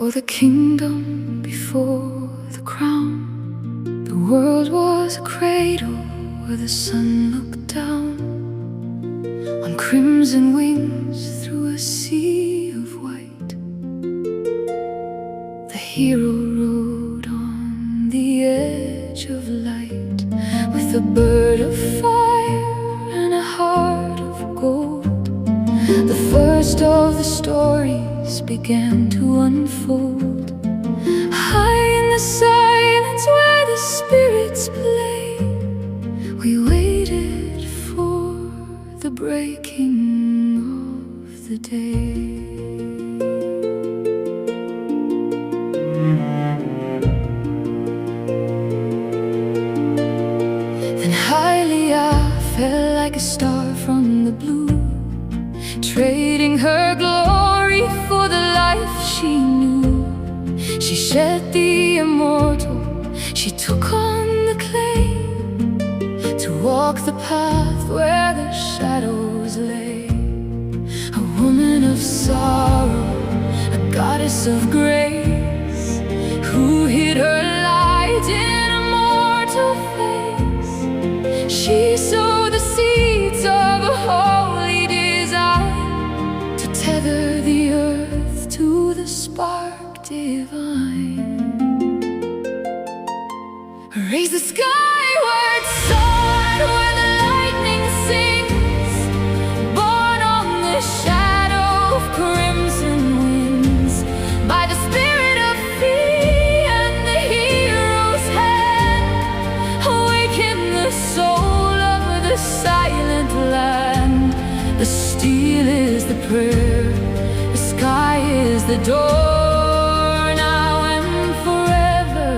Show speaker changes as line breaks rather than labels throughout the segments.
For the kingdom before the crown, the world was a cradle where the sun looked down on crimson wings through a sea of white. The hero rode on the edge of light with a bird of fire and a heart of gold. The first of the stories began to unfold. High in the silence where the spirits play, we waited for the breaking of the day. Then Hylia fell like a star from the blue, trading her glory for the life she knew. She shed the immortal, she took on the claim to walk the path where the shadows lay. A woman of sorrow, a goddess of grace, who hid her light in a mortal face. She sowed the seeds of a holy desire to tether the earth to the spark divine. Raise the skyward sun where the lightning sings, born on the shadow of crimson winds. By the spirit of fear and the hero's hand, awaken the soul of the silent land. The steel is the prayer, the sky is the door, now and forever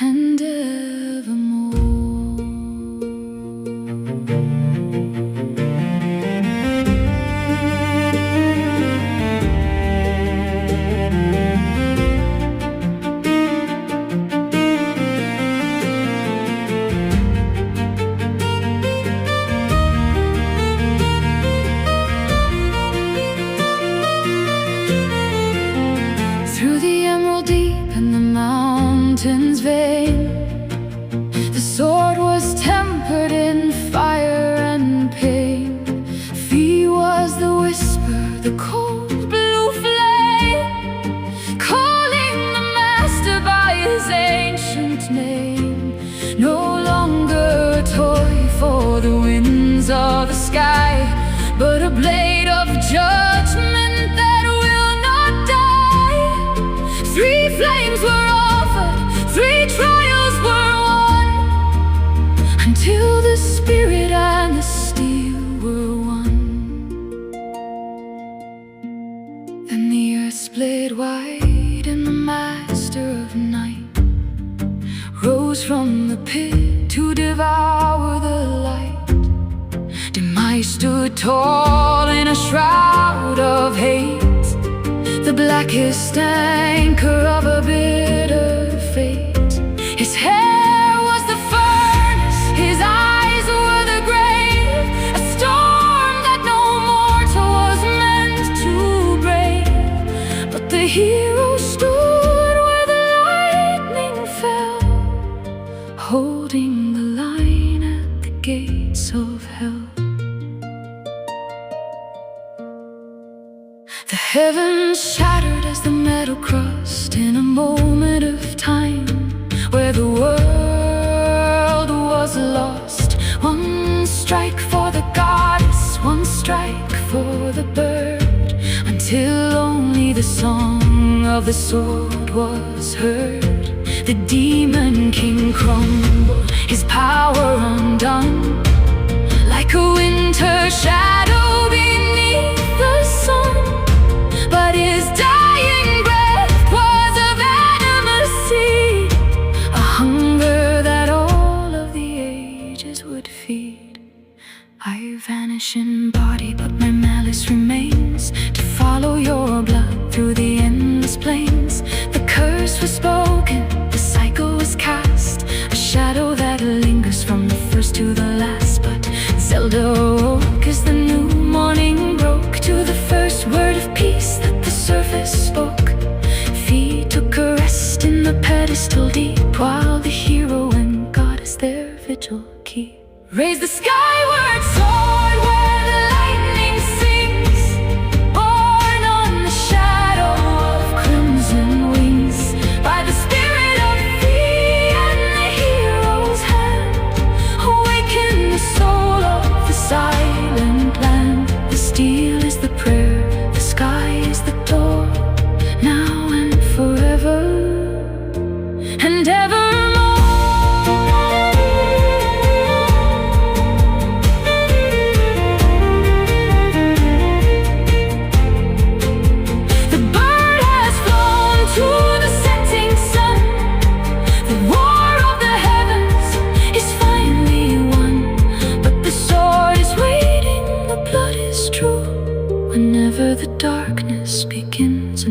and evermore. Through the emerald deep and the mountains vein, the sword was tempered in fire and pain. Fee was the whisper, the cold blue flame, calling the master by his ancient name. No longer a toy for the winds of the sky, but a blade of judgment that will not die. 3 flames were offered, 3 trials were won, until the spirit and the steel were one. Then the earth split wide and the master of night rose from the pit to devour the light. Demise stood tall in a shroud of hate, the blackest anchor of a bitter fate. His hair was the furnace, his eyes were the grave, a storm that no mortal was meant to brave. But the hero stood where the lightning fell, holding the line at the gates of hell. The heavens shattered as the metal crust in a moment of time where the world was lost. 1 strike for the goddess, 1 strike for the bird, until only the song of the sword was heard. The demon king crumbled, his power undone, like a winter shadow beneath the sun. But his dying breath was a venomous seed, a hunger that all of the ages would feed. I vanish in body, but my malice remains, to follow your blood through the endless plains. The curse was spoken, the cycle was cast, a shadow that lingers from the first to the last. But Zelda woke as the new morning broke to the first word of peace that the battle deep, while the hero and goddess their vigil keep. Raise the skyward sword where the lightning sings, borne on the shadow of crimson wings. By the spirit of fee and the hero's hand, awaken the soul of the silent land. The steel is the prayer, the sky is the door, now and forever and evermore. The bird has flown to the setting sun. The war of the heavens is finally won, but the sword is waiting, the blood is true. Whenever the darkness begins